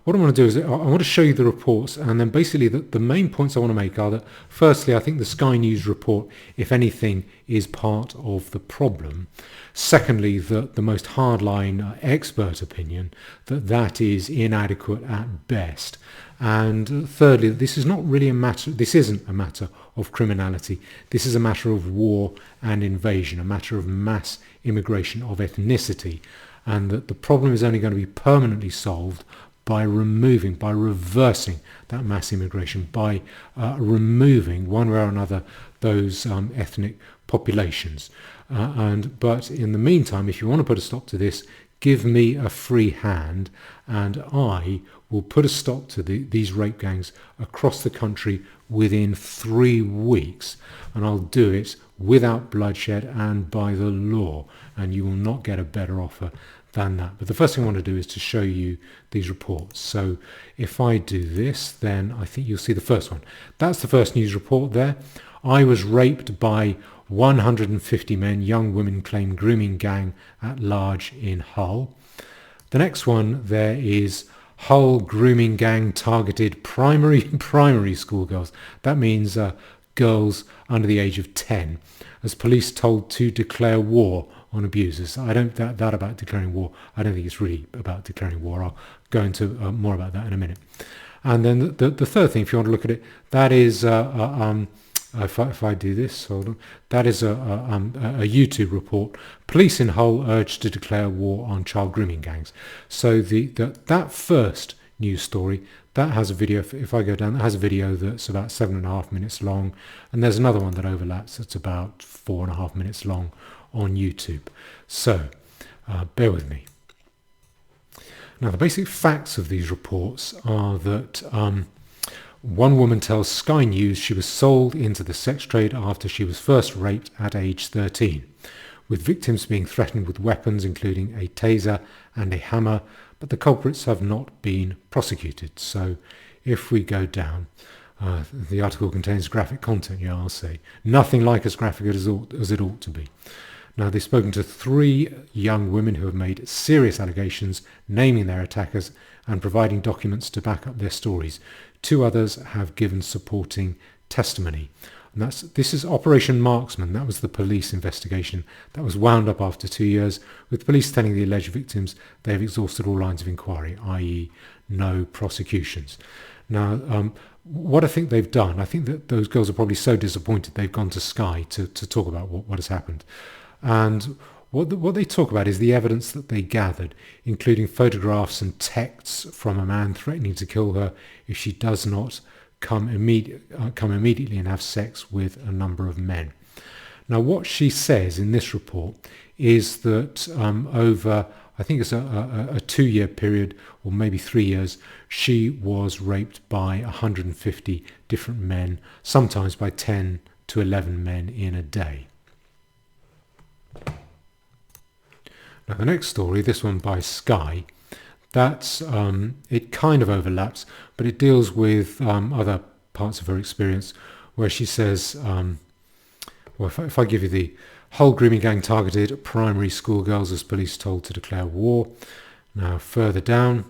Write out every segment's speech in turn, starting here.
What I want to do is I want to show you the reports, and then basically the main points I want to make are that firstly, I think the Sky News report, if anything, is part of the problem. Secondly, the most hardline expert opinion that is inadequate at best. And thirdly, this isn't a matter of criminality. This is a matter of war and invasion, a matter of mass immigration of ethnicity, and that the problem is only going to be permanently solved by reversing that mass immigration, by removing one way or another those ethnic populations. But in the meantime, if you want to put a stop to this, give me a free hand, and I will put a stop to these rape gangs across the country within 3 weeks, and I'll do it without bloodshed and by the law, and you will not get a better offer than that. But the first thing I want to do is to show you these reports. So if I do this, then I think you'll see the first one. That's the first news report there. I was raped by 150 men, young women claim grooming gang at large in Hull. The next one there is Hull grooming gang targeted primary school girls. That means girls under the age of 10, as police told to declare war on abusers. I don't that about declaring war. I don't think it's really about declaring war. I'll go into more about that in a minute. And then the third thing, if you want to look at it, that is if I do this, hold on. That is a YouTube report. Police in Hull urged to declare war on child grooming gangs. So that first news story, that has a video. If I go down, that has a video that's about 7.5 minutes long, and there's another one that overlaps that's about 4.5 minutes long on YouTube. So bear with me. Now, the basic facts of these reports are that one woman tells Sky News she was sold into the sex trade after she was first raped at age 13, with victims being threatened with weapons including a taser and a hammer, but the culprits have not been prosecuted. So if we go down, the article contains graphic content, yeah, I'll say. Nothing like as graphic as it ought to be. Now, they've spoken to 3 young women who have made serious allegations, naming their attackers and providing documents to back up their stories. 2 others have given supporting testimony. And this is Operation Marksman. That was the police investigation that was wound up after 2 years, with police telling the alleged victims they have exhausted all lines of inquiry, i.e. no prosecutions. Now, what I think they've done, I think that those girls are probably so disappointed they've gone to Sky to talk about what has happened. And what they talk about is the evidence that they gathered, including photographs and texts from a man threatening to kill her if she does not come immediately and have sex with a number of men. Now, what she says in this report is that over, I think it's a 2-year period, or maybe 3 years, she was raped by 150 different men, sometimes by 10 to 11 men in a day. Now, the next story, this one by Sky, that's it kind of overlaps, but it deals with other parts of her experience, where she says, well, if I give you the Hull grooming gang targeted primary school girls as police told to declare war. Now, further down,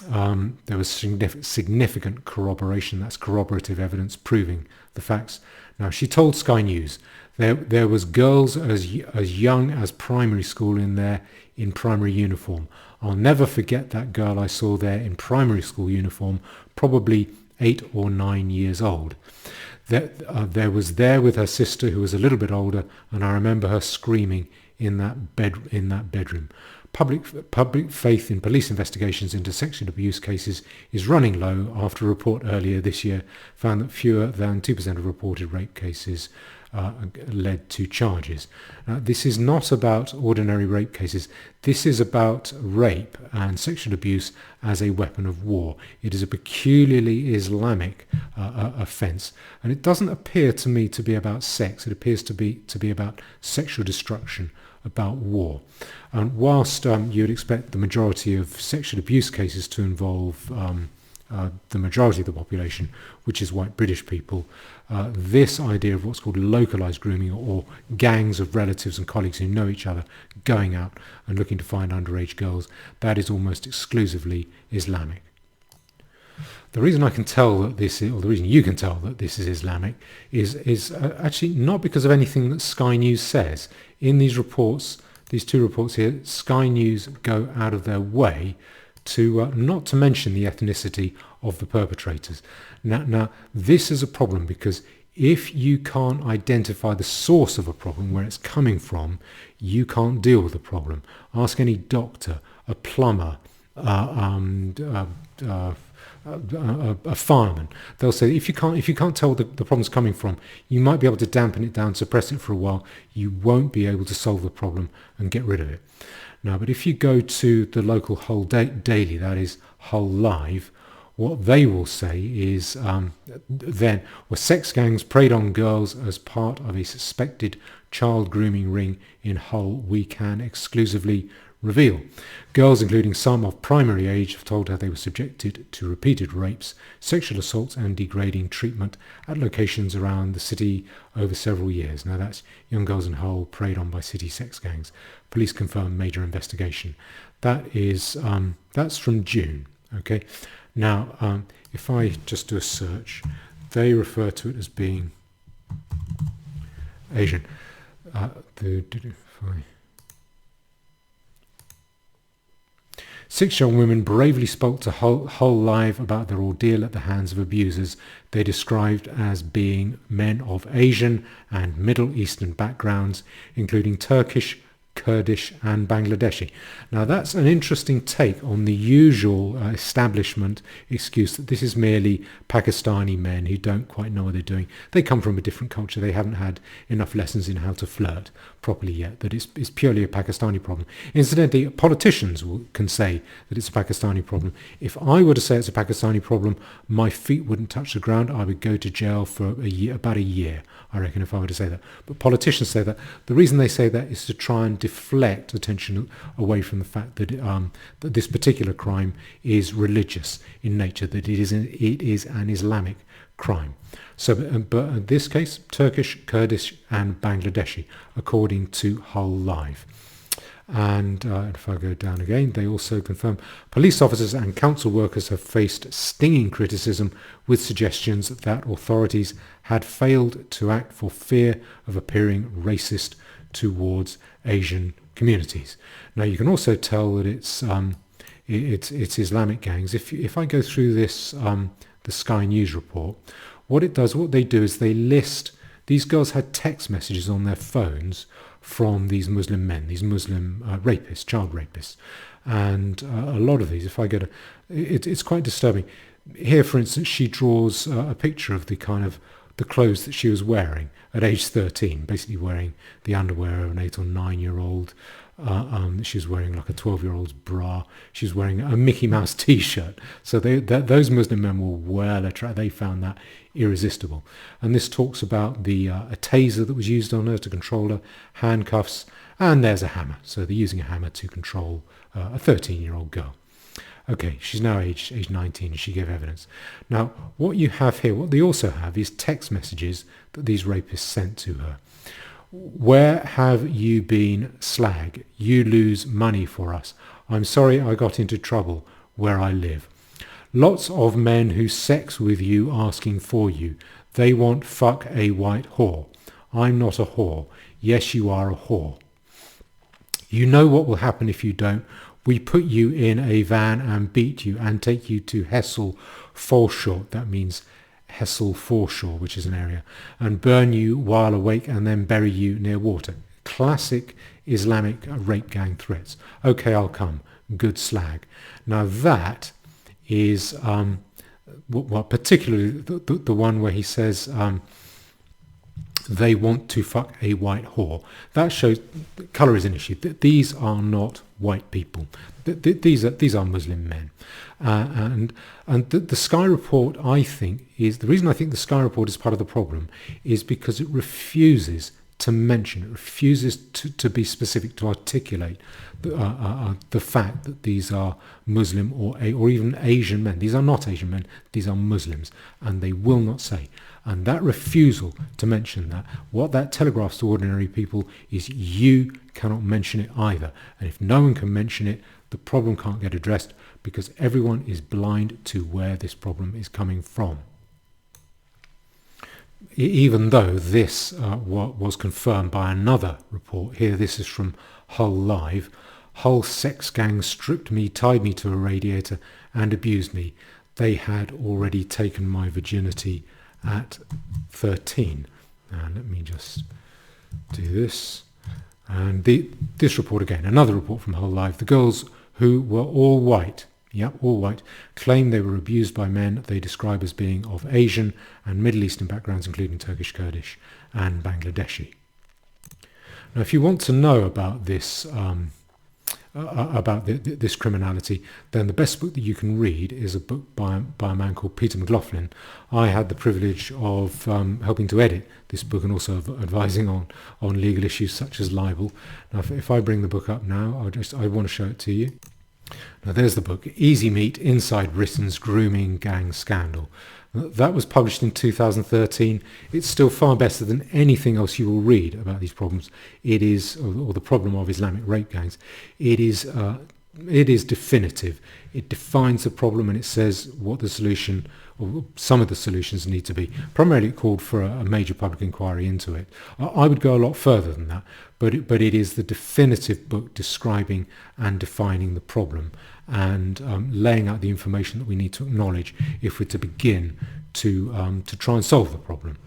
there was significant corroboration. That's corroborative evidence proving the facts. Now, she told Sky News there was girls as young as primary school in there in primary uniform. I'll never forget that girl I saw there in primary school uniform, probably 8 or 9 years old. There was there with her sister, who was a little bit older, and I remember her screaming in that bedroom. Public faith in police investigations into sexual abuse cases is running low after a report earlier this year found that fewer than 2% of reported rape cases led to charges. This is not about ordinary rape cases. This is about rape and sexual abuse as a weapon of war. It is a peculiarly Islamic offence, and it doesn't appear to me to be about sex. It appears to be about sexual destruction, about war. And whilst you'd expect the majority of sexual abuse cases to involve the majority of the population, which is white British people, this idea of what's called localised grooming, or gangs of relatives and colleagues who know each other going out and looking to find underage girls, that is almost exclusively Islamic. The reason I can tell that this is, or the reason you can tell that this is Islamic, is actually not because of anything that Sky News says. In these reports, these two reports here, Sky News go out of their way to not to mention the ethnicity of the perpetrators. Now, this is a problem because if you can't identify the source of a problem, where it's coming from, you can't deal with the problem. Ask any doctor, a plumber, a fireman. They'll say if you can't tell where the problem's coming from, you might be able to dampen it down, suppress it for a while. You won't be able to solve the problem and get rid of it. Now, but if you go to the local Hull Daily, that is Hull Live, what they will say is then, well, sex gangs preyed on girls as part of a suspected child grooming ring in Hull, we can exclusively reveal. Girls, including some of primary age, have told her they were subjected to repeated rapes, sexual assaults and degrading treatment at locations around the city over several years. Now that's young girls in Hull preyed on by city sex gangs. Police confirm major investigation. That is, that's from June. Okay. Now, if I just do a search, they refer to it as being Asian. 6 young women bravely spoke to Hull Live about their ordeal at the hands of abusers they described as being men of Asian and Middle Eastern backgrounds, including Turkish, Kurdish and Bangladeshi. Now that's an interesting take on the usual establishment excuse that this is merely Pakistani men who don't quite know what they're doing. They come from a different culture. They haven't had enough lessons in how to flirt properly yet. That it's purely a Pakistani problem. Incidentally, politicians can say that it's a Pakistani problem. If I were to say it's a Pakistani problem, my feet wouldn't touch the ground. I would go to jail for about a year, I reckon, if I were to say that. But politicians say that. The reason they say that is to try and deflect attention away from the fact that that this particular crime is religious in nature, that it is an Islamic crime. So, but in this case, Turkish, Kurdish and Bangladeshi, according to Hull Live. And if I go down again, they also confirm police officers and council workers have faced stinging criticism with suggestions that authorities had failed to act for fear of appearing racist towards Asian communities. Now you can also tell that it's Islamic gangs. If I go through this the Sky News report, what they do is they list, these girls had text messages on their phones from these Muslim men, these Muslim rapists, child rapists, and a lot of these. If I go to, it's quite disturbing. Here, for instance, she draws a picture of the kind of the clothes that she was wearing at age 13, basically wearing the underwear of an 8 or 9-year-old. She was wearing like a 12-year-old's bra. She was wearing a Mickey Mouse T-shirt. So those Muslim men were well attracted. They found that irresistible. And this talks about a taser that was used on her to control her, handcuffs, and there's a hammer. So they're using a hammer to control a 13-year-old girl. Okay, she's now aged 19 and she gave evidence. Now, what you have here, what they also have is text messages that these rapists sent to her. Where have you been, slag? You lose money for us. I'm sorry I got into trouble where I live. Lots of men who sex with you asking for you. They want fuck a white whore. I'm not a whore. Yes, you are a whore. You know what will happen if you don't. We put you in a van and beat you and take you to Hessel Foreshore. That means Hessel Foreshore, which is an area, and burn you while awake and then bury you near water. Classic Islamic rape gang threats. Okay, I'll come. Good slag. Now that is, particularly the one where he says they want to fuck a white whore. That shows colour is an issue. These are not white people. These are Muslim men. And the Sky Report, I think, is the reason I think the Sky Report is part of the problem is because it refuses to mention, it refuses to be specific, to articulate the fact that these are Muslim or even Asian men. These are not Asian men, these are Muslims, and they will not say. And that refusal to mention that, what that telegraphs to ordinary people is you cannot mention it either. And if no one can mention it, the problem can't get addressed because everyone is blind to where this problem is coming from. Even though this was confirmed by another report. Here, this is from Hull Live. Hull sex gang stripped me, tied me to a radiator and abused me. They had already taken my virginity at 13. And let me just do this. And this report again, another report from Hull Live. The girls, who were all white, claim they were abused by men they describe as being of Asian and Middle Eastern backgrounds, including Turkish, Kurdish and Bangladeshi. Now, if you want to know about this, this criminality, then the best book that you can read is a book by a man called Peter McLaughlin. I had the privilege of helping to edit this book and also of advising on legal issues such as libel. Now, if I bring the book up now, I want to show it to you. Now, there's the book, Easy Meat, Inside Britain's Grooming Gang Scandal. That was published in 2013. It's still far better than anything else you will read about these problems. It is, or the problem of Islamic rape gangs. It is definitive. It defines the problem and it says what the solution, or some of the solutions, need to be. Primarily it called for a major public inquiry into it. I would go a lot further than that, but it is the definitive book describing and defining the problem and laying out the information that we need to acknowledge if we're to begin to try and solve the problem.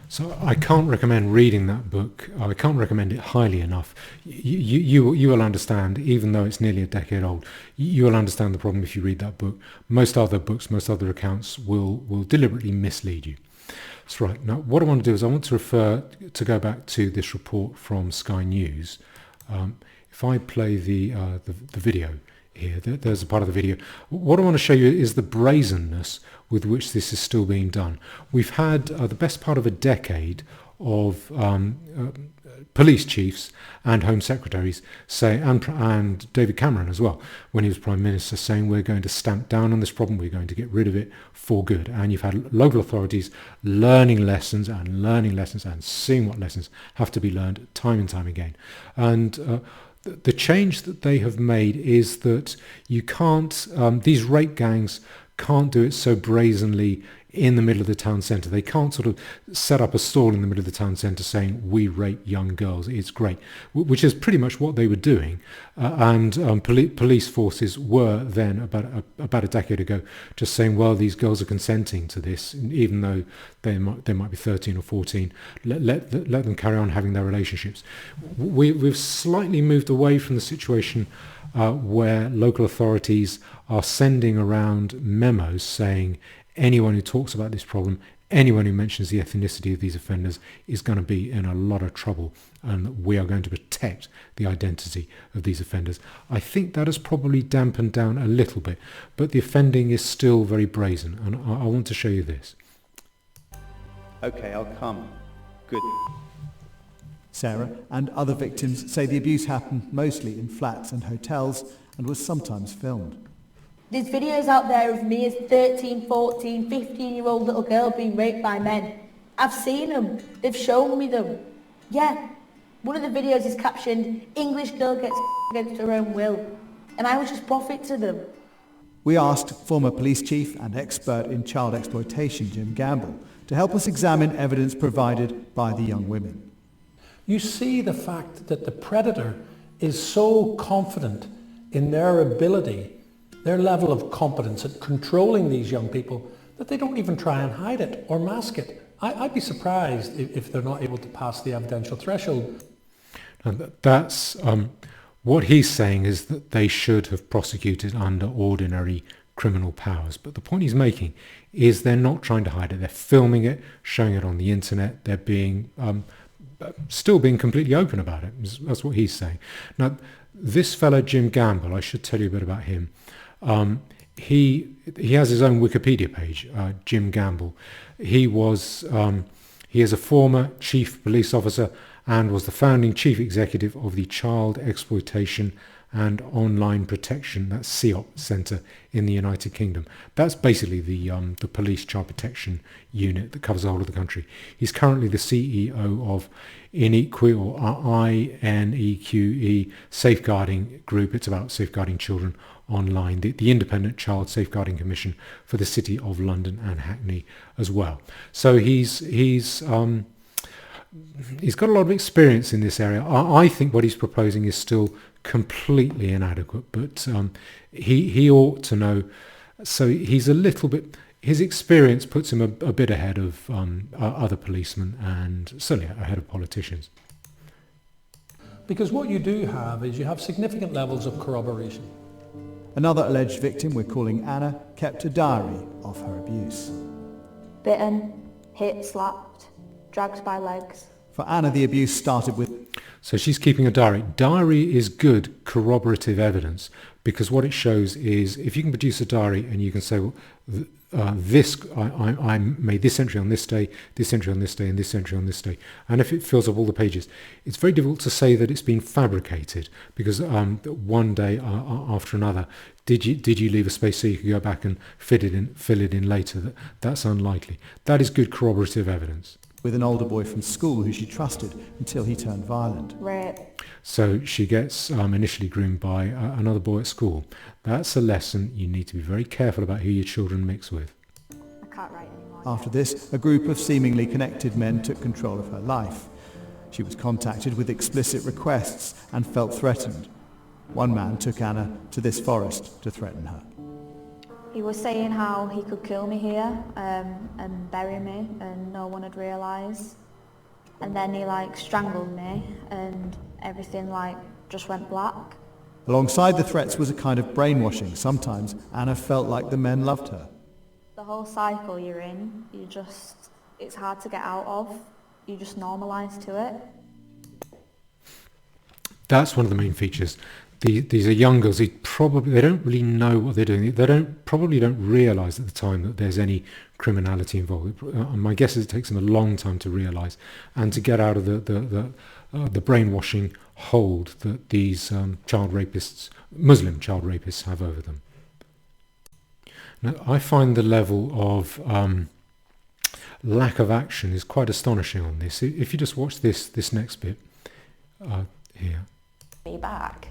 So I can't recommend reading that book. I can't recommend it highly enough. You will understand, even though it's nearly a decade old, you will understand the problem if you read that book. Most other books, most other accounts will deliberately mislead you. That's right. Now, what I want to do is I want to go back to this report from Sky News. If I play the video here, there's a part of the video. What I want to show you is the brazenness with which this is still being done. We've had the best part of a decade of police chiefs and Home Secretaries say, and David Cameron as well, when he was Prime Minister, saying we're going to stamp down on this problem, we're going to get rid of it for good. And you've had local authorities learning lessons and seeing what lessons have to be learned time and time again. And the change that they have made is that you can't, these rape gangs can't do it so brazenly in the middle of the town centre. They can't sort of set up a stall in the middle of the town centre saying, we rape young girls, it's great, which is pretty much what they were doing. Police forces were then, about a decade ago, just saying, well, these girls are consenting to this, even though they might be 13 or 14. Let them carry on having their relationships. We've slightly moved away from the situation where local authorities are sending around memos saying anyone who talks about this problem, anyone who mentions the ethnicity of these offenders is going to be in a lot of trouble, and we are going to protect the identity of these offenders. I think that has probably dampened down a little bit, but the offending is still very brazen, and I want to show you this. Okay, I'll come. Good. Sarah and other victims say the abuse happened mostly in flats and hotels and was sometimes filmed. There's videos out there of me as 13, 14, 15-year-old little girl being raped by men. I've seen them. They've shown me them. Yeah. One of the videos is captioned, English girl gets against her own will. And I was just prophet to them. We asked former police chief and expert in child exploitation, Jim Gamble, to help us examine evidence provided by the young women. You see the fact that the predator is so confident in their ability, their level of competence at controlling these young people, that they don't even try and hide it or mask it. I'd be surprised if they're not able to pass the evidential threshold. And that's what he's saying is that they should have prosecuted under ordinary criminal powers. But the point he's making is they're not trying to hide it. They're filming it, showing it on the internet. They're being still being completely open about it. That's what he's saying. Now, this fellow Jim Gamble, I should tell you a bit about him. He has his own Wikipedia page, Jim Gamble. He is a former chief police officer and was the founding chief executive of the Child Exploitation and Online Protection, that's CEOP Centre in the United Kingdom. That's basically the police child protection unit that covers the whole of the country. He's currently the CEO of Ineque, or INEQE Safeguarding Group. It's about safeguarding children online, the Independent Child Safeguarding Commission for the City of London and Hackney as well. So he's got a lot of experience in this area. I think what he's proposing is still completely inadequate, but he ought to know. So he's a little bit. His experience puts him a bit ahead of other policemen and certainly ahead of politicians. Because what you do have is you have significant levels of corroboration. Another alleged victim we're calling Anna kept a diary of her abuse. Bitten, hit, slapped, dragged by legs. For Anna, the abuse started with... So she's keeping a diary. Diary is good corroborative evidence because what it shows is if you can produce a diary and you can say, well, I made this entry on this day, this entry on this day, and this entry on this day. And if it fills up all the pages, it's very difficult to say that it's been fabricated because one day after another, did you leave a space so you could go back and fill it in later? That's unlikely. That is good corroborative evidence. With an older boy from school who she trusted until he turned violent. Rape. So she gets initially groomed by another boy at school. That's a lesson. You need to be very careful about who your children mix with. I can't write anymore. After this, a group of seemingly connected men took control of her life. She was contacted with explicit requests and felt threatened. One man took Anna to this forest to threaten her. He was saying how he could kill me here and bury me and no one would realise. And then he strangled me and everything just went black. Alongside the threats was a kind of brainwashing. Sometimes Anna felt like the men loved her. The whole cycle you're in, it's hard to get out of. You just normalise to it. That's one of the main features. These are young girls. They don't really know what they're doing. They probably don't realise at the time that there's any criminality involved. My guess is it takes them a long time to realise and to get out of the brainwashing hold that these Muslim child rapists have over them. Now, I find the level of lack of action is quite astonishing on this. If you just watch this next bit here. Me back.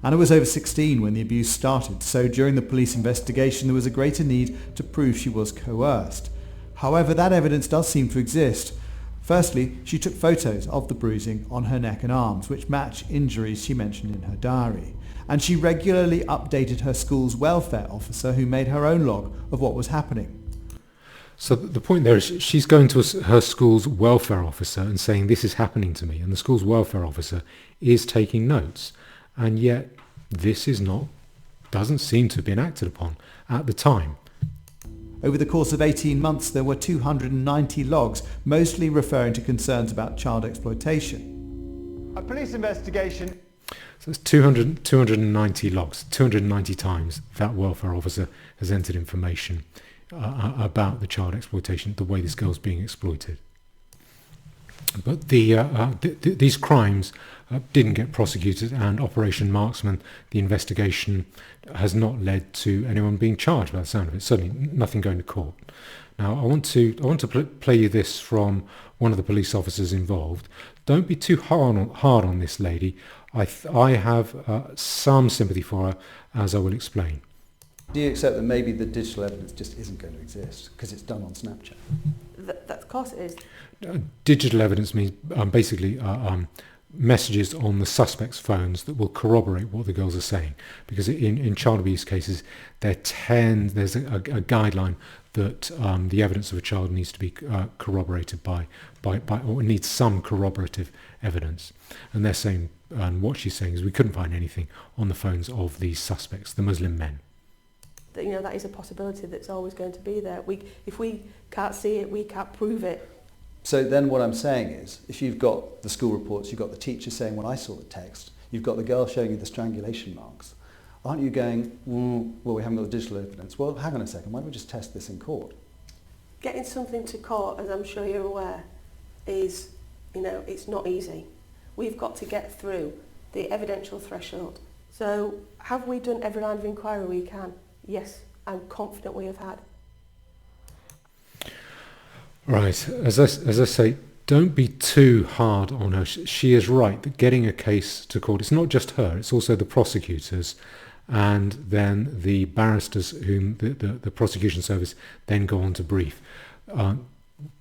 Anna was over 16 when the abuse started, so during the police investigation there was a greater need to prove she was coerced. However, that evidence does seem to exist. Firstly, she took photos of the bruising on her neck and arms, which match injuries she mentioned in her diary. And she regularly updated her school's welfare officer, who made her own log of what was happening. So the point there is she's going to her school's welfare officer and saying, this is happening to me. And the school's welfare officer is taking notes. And yet this doesn't seem to have been acted upon at the time. Over the course of 18 months, there were 290 logs, mostly referring to concerns about child exploitation. A police investigation... So it's 290 logs, 290 times that welfare officer has entered information about the child exploitation, the way this girl's being exploited. But these crimes didn't get prosecuted, and Operation Marksman, the investigation, has not led to anyone being charged by the sound of it. Certainly nothing going to court. Now I want to play you this from one of the police officers involved. Don't be too hard on this lady. I have some sympathy for her, as I will explain. Do you accept that maybe the digital evidence just isn't going to exist because it's done on Snapchat? Of course it is. Digital evidence means basically messages on the suspects' phones that will corroborate what the girls are saying. Because in child abuse cases, there's a guideline that the evidence of a child needs to be corroborated by or needs some corroborative evidence. And they're saying, and what she's saying is, we couldn't find anything on the phones of these suspects, the Muslim men. That is a possibility that's always going to be there. If we can't see it, we can't prove it. So then what I'm saying is, if you've got the school reports, you've got the teacher saying, well, I saw the text, you've got the girl showing you the strangulation marks, aren't you going, well, we haven't got the digital evidence? Well, hang on a second, why don't we just test this in court? Getting something to court, as I'm sure you're aware, is, it's not easy. We've got to get through the evidential threshold. So have we done every line of inquiry we can? Yes, I'm confident we have had. Right, as I say, don't be too hard on her. She is right that getting a case to court, it's not just her, it's also the prosecutors. and then the barristers whom the prosecution service then go on to brief.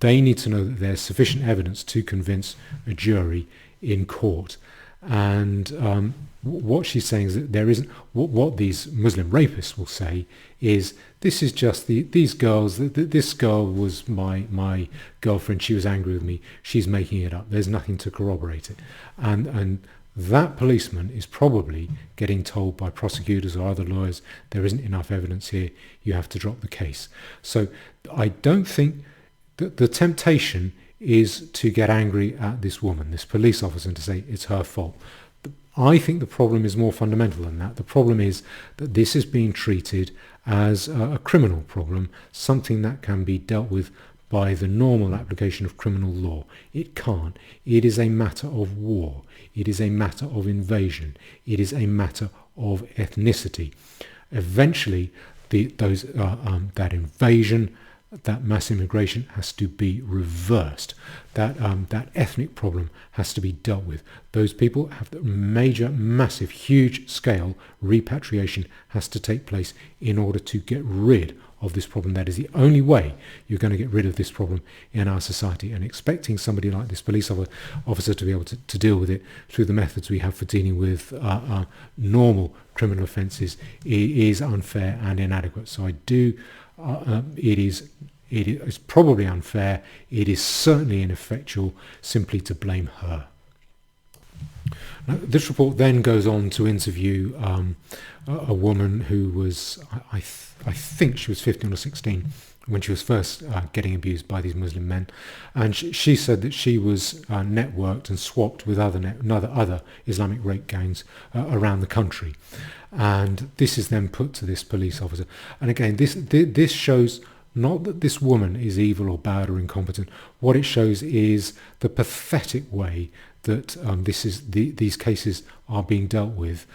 They need to know that there's sufficient evidence to convince a jury in court. And what she's saying is that there isn't, what these Muslim rapists will say is, this is just these girls, this girl was my girlfriend, she was angry with me, she's making it up, there's nothing to corroborate it. And that policeman is probably getting told by prosecutors or other lawyers, there isn't enough evidence here, you have to drop the case. So I don't think that the temptation is to get angry at this woman, this police officer, and to say it's her fault. I think the problem is more fundamental than that. The problem is that this is being treated as a criminal problem, something that can be dealt with by the normal application of criminal law. It can't. It is a matter of war. It is a matter of invasion. It is a matter of ethnicity. Eventually, that invasion, that mass immigration has to be reversed. That ethnic problem has to be dealt with. Those people have the major, massive, huge scale repatriation has to take place in order to get rid of this problem. That is the only way you're going to get rid of this problem in our society. And expecting somebody like this police officer to be able to deal with it through the methods we have for dealing with normal criminal offences is unfair and inadequate. So I do. It is probably unfair. It is certainly ineffectual simply to blame her. Now, this report then goes on to interview a woman who was, I think she was 15 or 16 when she was first getting abused by these Muslim men, and she said that she was networked and swapped with other Islamic rape gangs around the country. And this is then put to this police officer. And again, this shows not that this woman is evil or bad or incompetent. What it shows is the pathetic way that these cases are being dealt with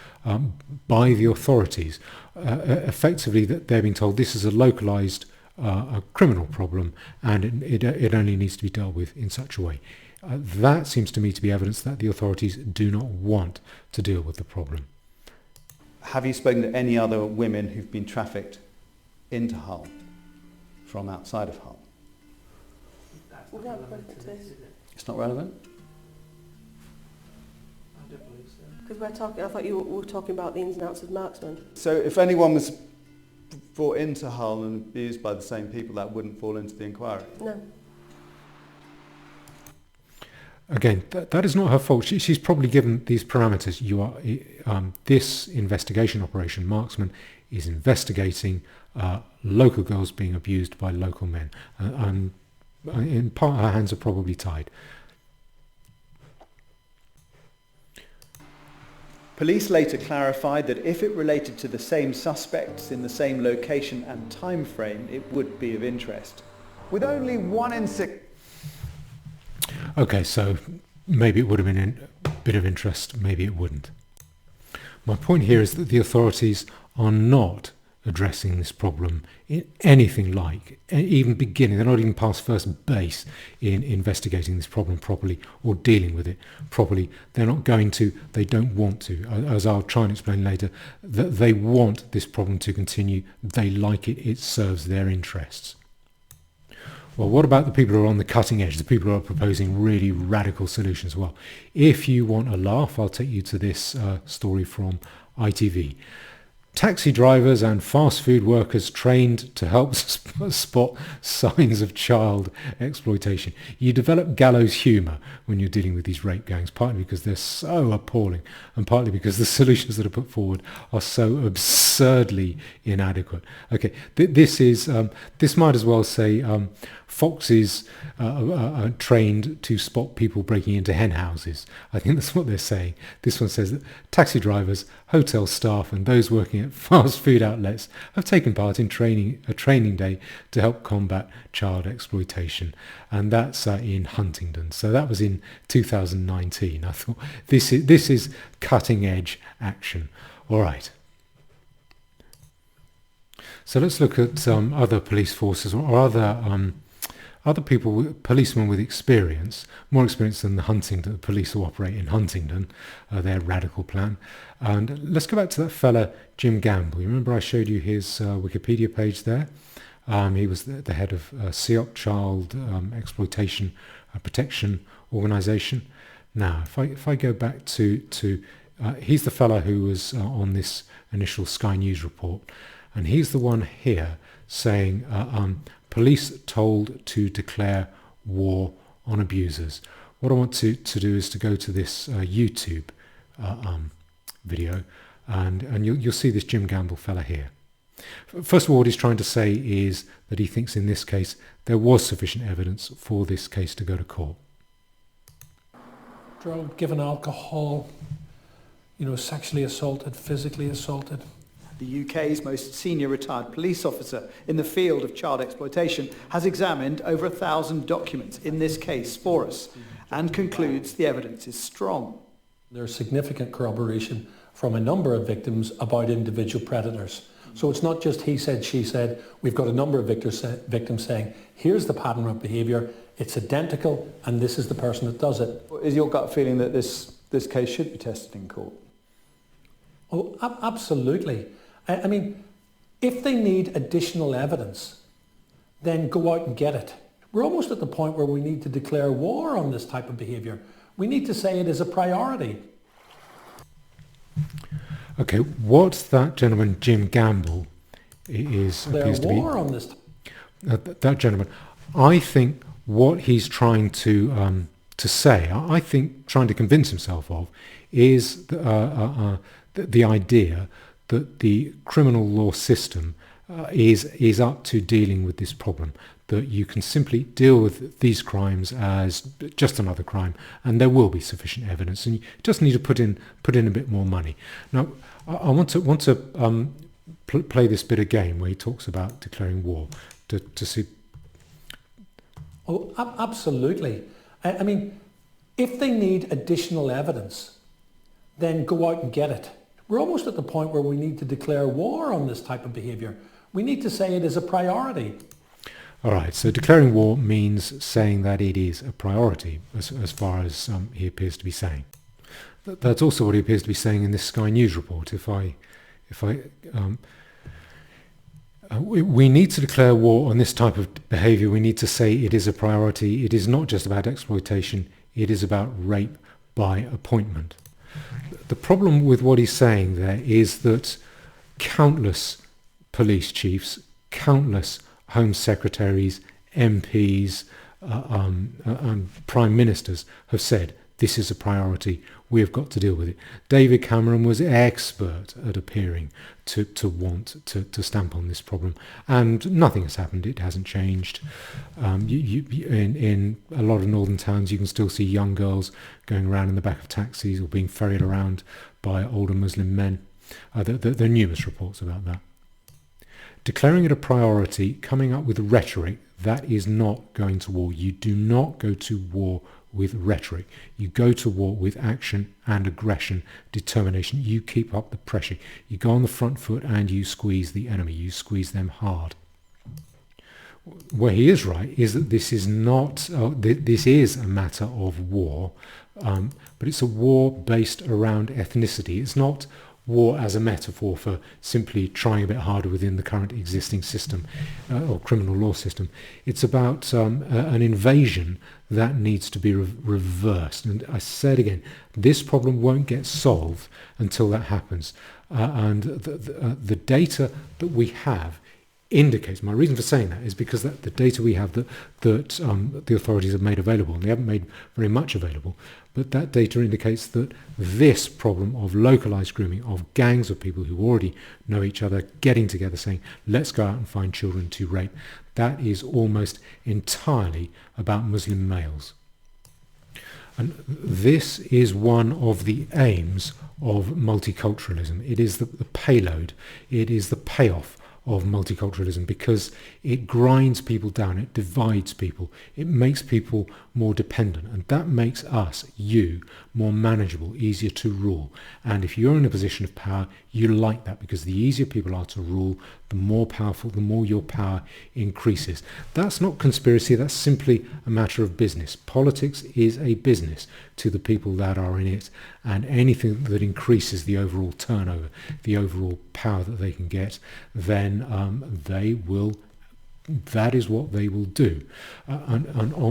by the authorities. Effectively, that they're being told this is a localised criminal problem, and it only needs to be dealt with in such a way. That seems to me to be evidence that the authorities do not want to deal with the problem. Have you spoken to any other women who've been trafficked into Hull from outside of Hull? It's not relevant? Because I thought you were talking about the ins and outs of marksmen. So if anyone was brought into Hull and abused by the same people, that wouldn't fall into the inquiry? No. Again, that is not her fault. She's probably given these parameters. This investigation operation, Marksman, is investigating local girls being abused by local men. And in part, her hands are probably tied. Police later clarified that if it related to the same suspects in the same location and time frame, it would be of interest. With only 1 in 6... Okay, so maybe it would have been a bit of interest, maybe it wouldn't. My point here is that the authorities are not addressing this problem in anything like, even beginning, they're not even past first base in investigating this problem properly or dealing with it properly. They're not going to, they don't want to. As I'll try and explain later, that they want this problem to continue. They like it, it serves their interests. Well, what about the people who are on the cutting edge, the people who are proposing really radical solutions? Well, if you want a laugh, I'll take you to this story from ITV. Taxi drivers and fast food workers trained to help spot signs of child exploitation. You develop gallows humour when you're dealing with these rape gangs, partly because they're so appalling and partly because the solutions that are put forward are so absurdly inadequate. Okay, this might as well say foxes are trained to spot people breaking into hen houses. I think that's what they're saying. This one says that taxi drivers, hotel staff and those working at fast food outlets have taken part in a training day to help combat child exploitation. And that's in Huntingdon. So that was in 2019. I thought this is cutting edge action. All right. So let's look at other police forces or other other people, policemen with experience, more experience than the police who operate in Huntingdon, their radical plan. And let's go back to that fella, Jim Gamble. You remember I showed you his Wikipedia page there? He was the head of CEOP, Child Exploitation Protection Organisation. Now, if I go back to he's the fellow who was on this initial Sky News report, and he's the one here saying police told to declare war on abusers. What I want to do is to go to this YouTube video, and you'll see this Jim Gamble fella here. First of all, what he's trying to say is that he thinks in this case there was sufficient evidence for this case to go to court. Drug, given alcohol, sexually assaulted, physically assaulted. The UK's most senior retired police officer in the field of child exploitation has examined over 1,000 documents in this case for us and concludes the evidence is strong. There's significant corroboration from a number of victims about individual predators. So it's not just he said, she said. We've got a number of victims saying, here's the pattern of behaviour, it's identical, and this is the person that does it. Is your gut feeling that this case should be tested in court? Oh, absolutely. I mean, if they need additional evidence, then go out and get it. We're almost at the point where we need to declare war on this type of behaviour. We need to say it is a priority. Okay, what that gentleman, Jim Gamble, appears to be... war on this. That gentleman, I think what he's trying to say, I think trying to convince himself of, is the idea that the criminal law system is up to dealing with this problem, that you can simply deal with these crimes as just another crime, and there will be sufficient evidence, and you just need to put in a bit more money. Now, I want to play this bit of game where he talks about declaring war to see. Oh, absolutely. I mean, if they need additional evidence, then go out and get it. We're almost at the point where we need to declare war on this type of behaviour. We need to say it is a priority. All right, so declaring war means saying that it is a priority, as far as he appears to be saying. That's also what he appears to be saying in this Sky News report. We need to declare war on this type of behaviour. We need to say it is a priority. It is not just about exploitation. It is about rape by appointment. The problem with what he's saying there is that countless police chiefs, countless Home Secretaries, MPs, Prime Ministers have said this is a priority, we have got to deal with it. David Cameron was expert at appearing to want to stamp on this problem, and nothing has happened, it hasn't changed. In a lot of northern towns you can still see young girls going around in the back of taxis or being ferried around by older Muslim men. There are numerous reports about that. Declaring it a priority, coming up with rhetoric, that is not going to war. You do not go to war with rhetoric. You go to war with action and aggression, determination. You keep up the pressure. You go on the front foot and you squeeze the enemy. You squeeze them hard. Where he is right is that this is not, this is a matter of war, but it's a war based around ethnicity. It's not war as a metaphor for simply trying a bit harder within the current existing system or criminal law system. It's about an invasion that needs to be reversed. And I said again, this problem won't get solved until that happens. And the data that we have indicates, my reason for saying that is because that the data we have that the authorities have made available, and they haven't made very much available, but that data indicates that this problem of localized grooming, of gangs of people who already know each other getting together saying, let's go out and find children to rape, that is almost entirely about Muslim males. And this is one of the aims of multiculturalism. It is the payload, it is the payoff of multiculturalism, because it grinds people down, it divides people, it makes people more dependent, and that makes us, you, more manageable, easier to rule. And if you're in a position of power, you like that, because the easier people are to rule, the more powerful, the more your power increases. That's not conspiracy, that's simply a matter of business. Politics is a business to the people that are in it, and anything that increases the overall turnover, the overall power that they can get, then that is what they will do.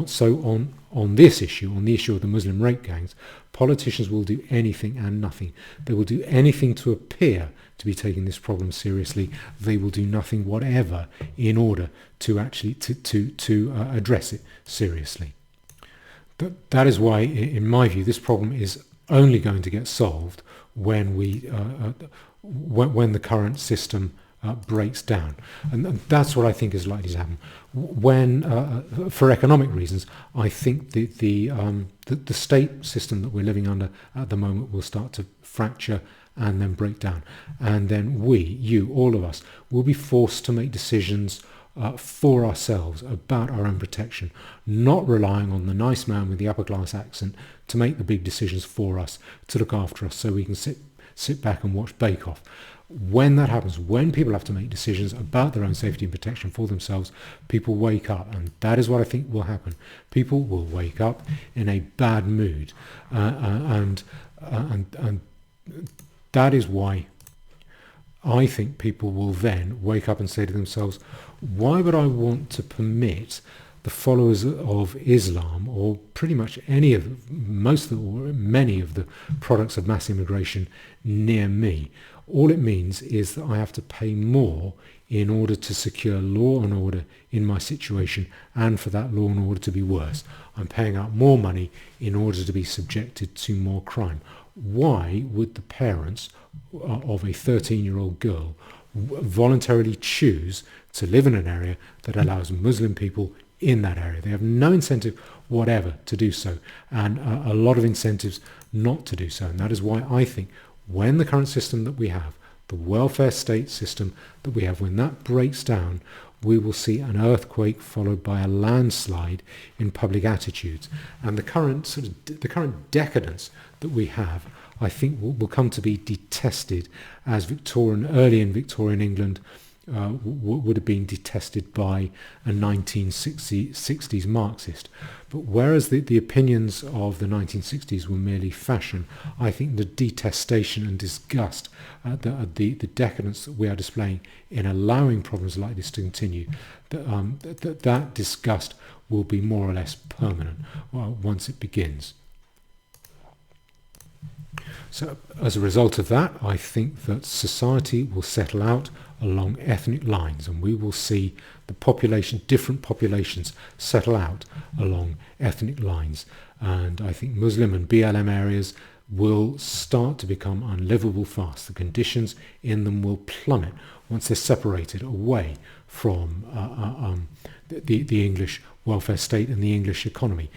So on this issue, on the issue of the Muslim rape gangs, politicians will do anything and nothing. They will do anything to appear to be taking this problem seriously. They will do nothing whatever in order to actually to address it seriously. That is why, in my view, this problem is only going to get solved when when the current system breaks down, and that's what I think is likely to happen. When, for economic reasons, I think the state system that we're living under at the moment will start to fracture and then break down, and then we, you, all of us, will be forced to make decisions for ourselves about our own protection, not relying on the nice man with the upper class accent to make the big decisions for us, to look after us, so we can sit back and watch Bake Off. When that happens, when people have to make decisions about their own safety and protection for themselves, people wake up, and that is what I think will happen. People will wake up in a bad mood, and that is why I think people will then wake up and say to themselves, why would I want to permit the followers of Islam, or pretty much many of the products of mass immigration near me? All it means is that I have to pay more in order to secure law and order in my situation, and for that law and order to be worse. I'm paying out more money in order to be subjected to more crime. Why would the parents of a 13-year-old girl voluntarily choose to live in an area that allows Muslim people in that area? They have no incentive whatever to do so, and a lot of incentives not to do so. And that is why I think when the current system that we have, the welfare state system that we have, when that breaks down, we will see an earthquake followed by a landslide in public attitudes. And the current decadence that we have, I think, will come to be detested as early in Victorian England would have been detested by a 1960s Marxist. But whereas the opinions of the 1960s were merely fashion, I think the detestation and disgust at the decadence that we are displaying in allowing problems like this to continue, that disgust will be more or less permanent once it begins. So as a result of that, I think that society will settle out along ethnic lines, and we will see different populations settle out along ethnic lines. And I think Muslim and BLM areas will start to become unlivable fast. The conditions in them will plummet once they're separated away from the English welfare state and the English economy,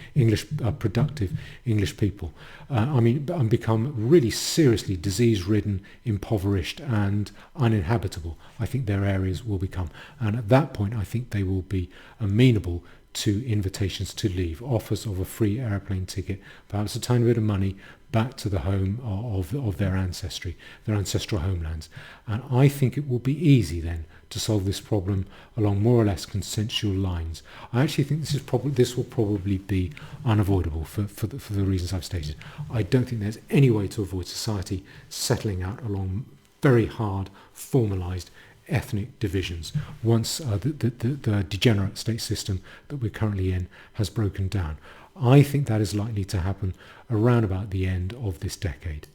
productive English people. And become really seriously disease-ridden, impoverished and uninhabitable. I think their areas will become. And at that point, I think they will be amenable to invitations to leave, offers of a free airplane ticket, perhaps a tiny bit of money back to the home of their ancestry, their ancestral homelands. And I think it will be easy then to solve this problem along more or less consensual lines. I actually think this will probably be unavoidable for the reasons I've stated. I don't think there's any way to avoid society settling out along very hard, formalised ethnic divisions once the degenerate state system that we're currently in has broken down. I think that is likely to happen around about the end of this decade.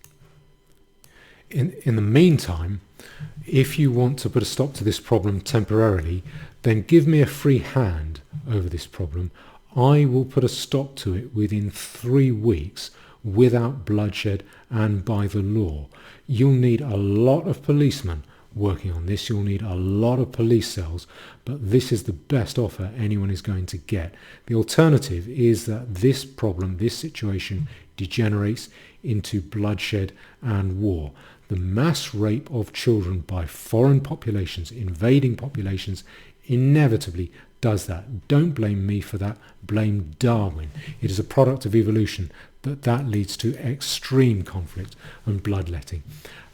In the meantime, if you want to put a stop to this problem temporarily, then give me a free hand over this problem. I will put a stop to it within 3 weeks without bloodshed and by the law. You'll need a lot of policemen working on this. You'll need a lot of police cells, but this is the best offer anyone is going to get. The alternative is that this problem, this situation, degenerates into bloodshed and war. the mass rape of children by foreign populations, invading populations, inevitably does that. Don't blame me for that, blame Darwin. It is a product of evolution that leads to extreme conflict and bloodletting.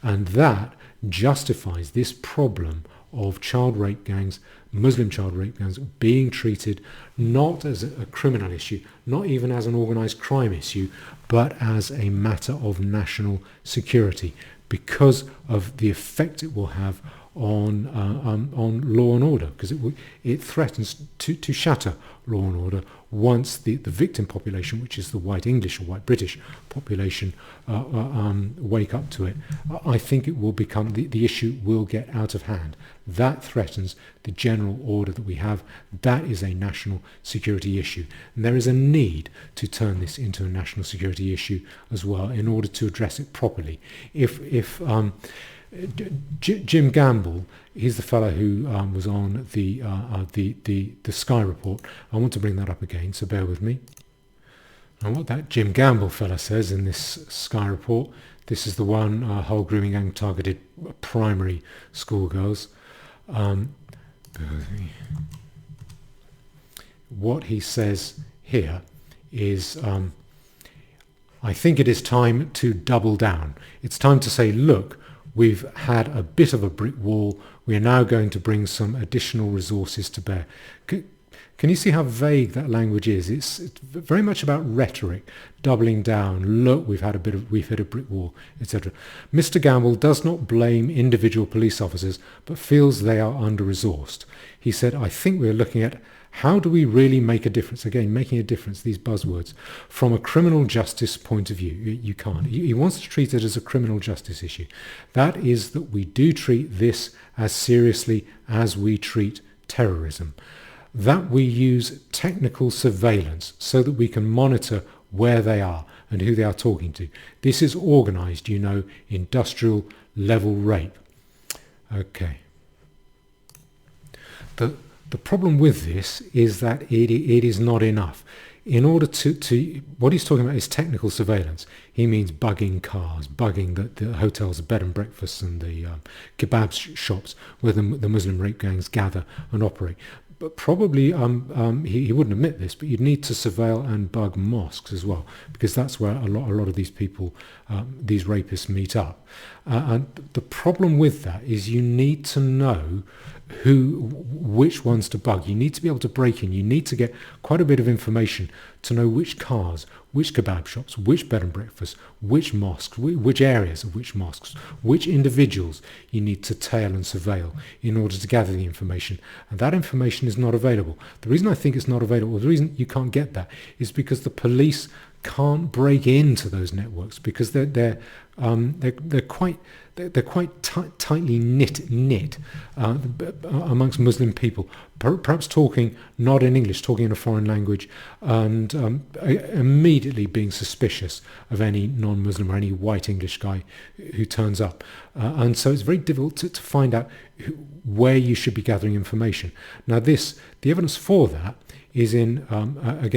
And that justifies this problem of child rape gangs, Muslim child rape gangs, being treated not as a criminal issue, not even as an organised crime issue, but as a matter of national security, because of the effect it will have on law and order, because it threatens to shatter law and order once the victim population, which is the white English or white British population, wake up to it. I think it will become, the issue will get out of hand. That threatens the general order that we have. That is a national security issue. And there is a need to turn this into a national security issue as well in order to address it properly. If Jim Gamble, he's the fellow who was on the Sky report. I want to bring that up again, so bear with me. And what that Jim Gamble fella says in this Sky report, this is the one, whole grooming gang targeted primary schoolgirls. What he says here is, I think it is time to double down. It's time to say, look, we've had a bit of a brick wall. We are now going to bring some additional resources to bear. Can you see how vague that language is? It's very much about rhetoric, doubling down. Look, we've hit a brick wall, etc. Mr. Gamble does not blame individual police officers, but feels they are under-resourced. He said, I think we're looking at how do we really make a difference? Again, making a difference, these buzzwords. From a criminal justice point of view, you can't. He wants to treat it as a criminal justice issue. That is that we do treat this as seriously as we treat terrorism. That we use technical surveillance so that we can monitor where they are and who they are talking to. This is organised, industrial level rape. Okay. The problem with this is that it is not enough. In order to what he's talking about is technical surveillance. He means bugging cars, bugging the hotels, the bed and breakfasts and the kebab shops where the Muslim rape gangs gather and operate. But probably, he wouldn't admit this, but you'd need to surveil and bug mosques as well, because that's where a lot of these people, these rapists meet up. And the problem with that is you need to know which ones to bug. You need to be able to break in. You need to get quite a bit of information to know which cars, which kebab shops, which bed and breakfasts, which mosques, which areas of which mosques, which individuals you need to tail and surveil in order to gather the information. And that information is not available. The reason I think it's not available, the reason you can't get that, is because the police can't break into those networks because they're quite tightly knit amongst Muslim people, perhaps talking not in English, talking in a foreign language, and immediately being suspicious of any non-Muslim or any white English guy who turns up. And so it's very difficult to find out where you should be gathering information. Now the evidence for that is in a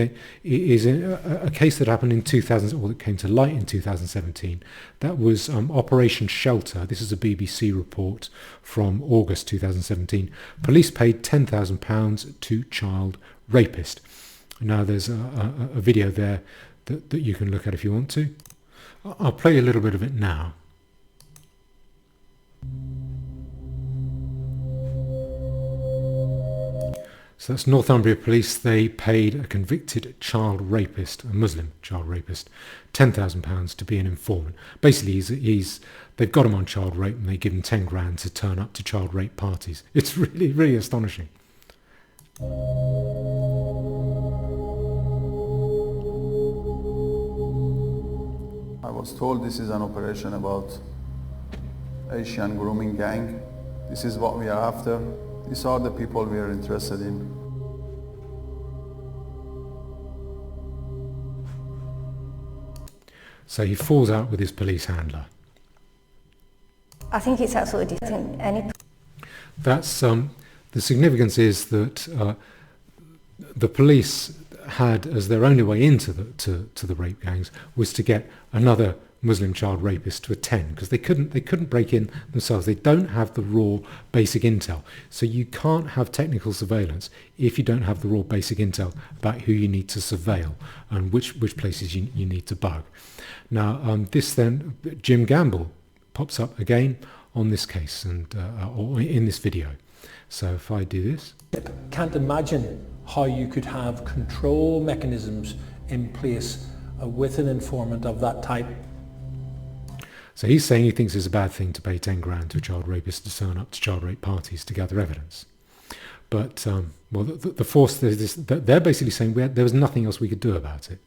case that happened in 2000, or that came to light in 2017. That was Operation Shelter. This is a BBC report from August 2017. Police paid £10,000 to child rapist. Now there's a video there that you can look at if you want to. I'll play a little bit of it now. So that's Northumbria Police. They paid a convicted child rapist, a Muslim child rapist, £10,000 to be an informant. Basically, they've got him on child rape and they give him 10 grand to turn up to child rape parties. It's really, really astonishing. I was told this is an operation about Asian grooming gang. This is what we are after. These are the people we are interested in. So he falls out with his police handler. I think it's absolutely different. That's the significance is that the police had as their only way into the rape gangs was to get another Muslim child rapists to attend because they couldn't break in themselves. They don't have the raw basic intel. So you can't have technical surveillance if you don't have the raw basic intel about who you need to surveil and which places you need to bug. Now this then, Jim Gamble pops up again on this case and or in this video. So if I do this. Can't imagine how you could have control mechanisms in place with an informant of that type. So he's saying he thinks it's a bad thing to pay 10 grand to a child rapist to turn up to child rape parties to gather evidence. But, well, the force, they're basically saying there was nothing else we could do about it.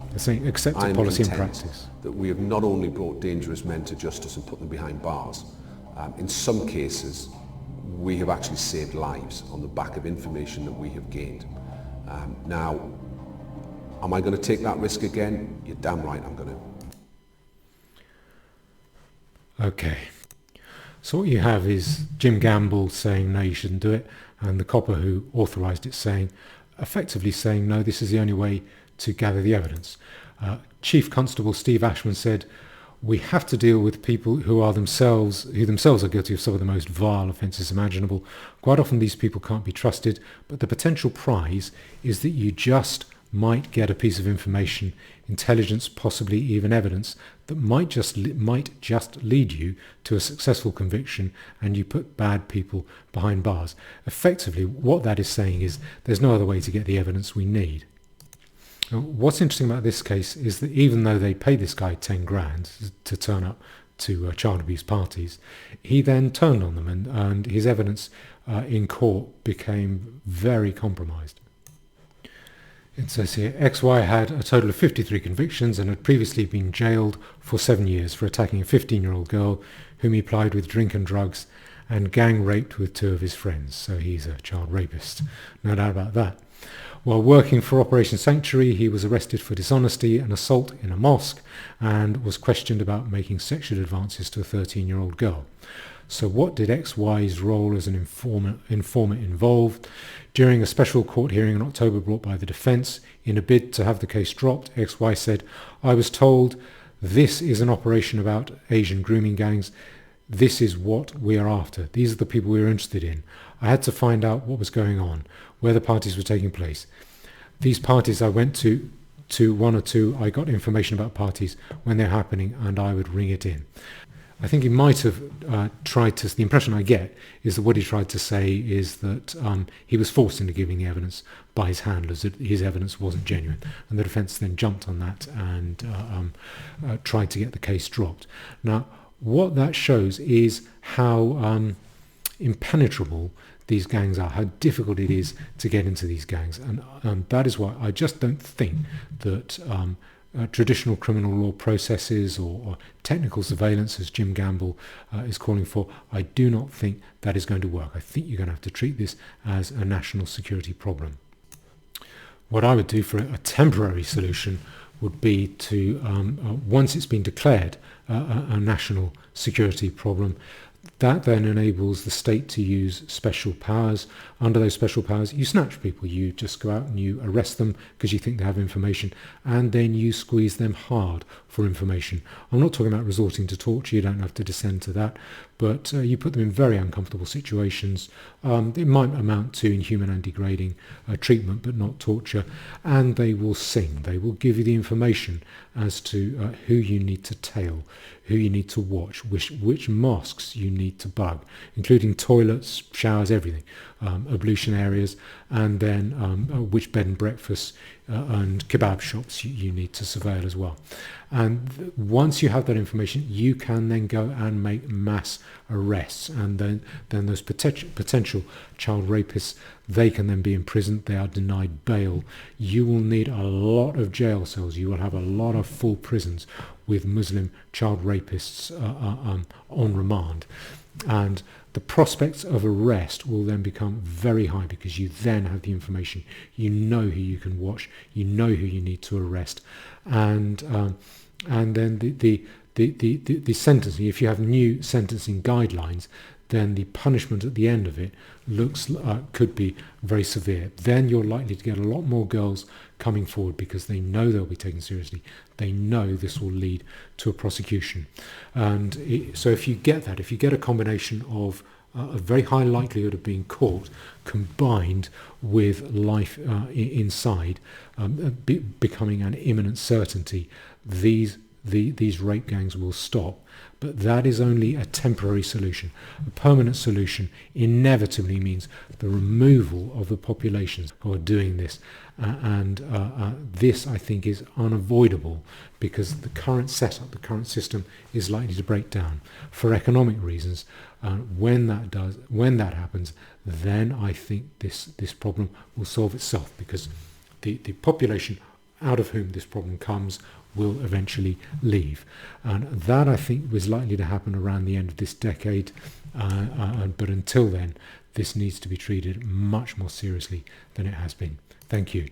They're saying accepted policy and practice. That we have not only brought dangerous men to justice and put them behind bars, in some cases we have actually saved lives on the back of information that we have gained. Now, am I going to take that risk again? You're damn right I'm going to. Okay. So what you have is Jim Gamble saying no, you shouldn't do it, and the copper who authorised it effectively saying no, this is the only way to gather the evidence. Chief Constable Steve Ashman said, we have to deal with people who themselves are guilty of some of the most vile offences imaginable. Quite often these people can't be trusted, but the potential prize is that you just might get a piece of information, intelligence, possibly even evidence that might just lead you to a successful conviction, and you put bad people behind bars. Effectively, what that is saying is there's no other way to get the evidence we need. Now, what's interesting about this case is that even though they paid this guy 10 grand to turn up to child abuse parties, he then turned on them, and his evidence in court became very compromised. It says here, XY had a total of 53 convictions and had previously been jailed for 7 years for attacking a 15-year-old girl whom he plied with drink and drugs and gang raped with 2 of his friends. So he's a child rapist, no doubt about that. While working for Operation Sanctuary, he was arrested for dishonesty and assault in a mosque and was questioned about making sexual advances to a 13-year-old girl. So what did XY's role as an informant involve? During a special court hearing in October brought by the defence, in a bid to have the case dropped, XY said, I was told this is an operation about Asian grooming gangs. This is what we are after. These are the people we are interested in. I had to find out what was going on, where the parties were taking place. These parties I went to 1 or 2, I got information about parties when they're happening and I would ring it in. I think he might have tried to, the impression I get is that what he tried to say is that he was forced into giving the evidence by his handlers, that his evidence wasn't genuine. And the defence then jumped on that and tried to get the case dropped. Now, what that shows is how impenetrable these gangs are, how difficult it is to get into these gangs. And that is why I just don't think that traditional criminal law processes or technical surveillance, as Jim Gamble is calling for, I do not think that is going to work. I think you're going to have to treat this as a national security problem. What I would do for a temporary solution would be to, once it's been declared a national security problem, that then enables the state to use special powers. Under those special powers, you snatch people. You just go out and you arrest them because you think they have information, and then you squeeze them hard for information. I'm not talking about resorting to torture. You don't have to descend to that, but you put them in very uncomfortable situations. It might amount to inhuman and degrading treatment, but not torture, and they will sing. They will give you the information as to who you need to tail, who you need to watch, which mosques you need to bug, including toilets, showers, everything, ablution areas, and then which bed and breakfasts and kebab shops you need to surveil as well. And once you have that information, you can then go and make mass arrests, and then those potential child rapists, they can then be imprisoned. They are denied bail. You will need a lot of jail cells. You will have a lot of full prisons with Muslim child rapists on remand. And the prospects of arrest will then become very high because you then have the information. You know who you can watch. You know who you need to arrest. And then the sentencing, if you have new sentencing guidelines, then the punishment at the end of it could be very severe. Then you're likely to get a lot more girls coming forward because they know they'll be taken seriously. They know this will lead to a prosecution. And so if you get that, if you get a combination of a very high likelihood of being caught combined with life inside becoming an imminent certainty, these rape gangs will stop. But that is only a temporary solution. A permanent solution inevitably means the removal of the populations who are doing this. This, I think, is unavoidable because the current setup, the current system is likely to break down for economic reasons. When that happens, then I think this problem will solve itself because the population out of whom this problem comes will eventually leave. And that, I think, was likely to happen around the end of this decade. But until then, this needs to be treated much more seriously than it has been. Thank you.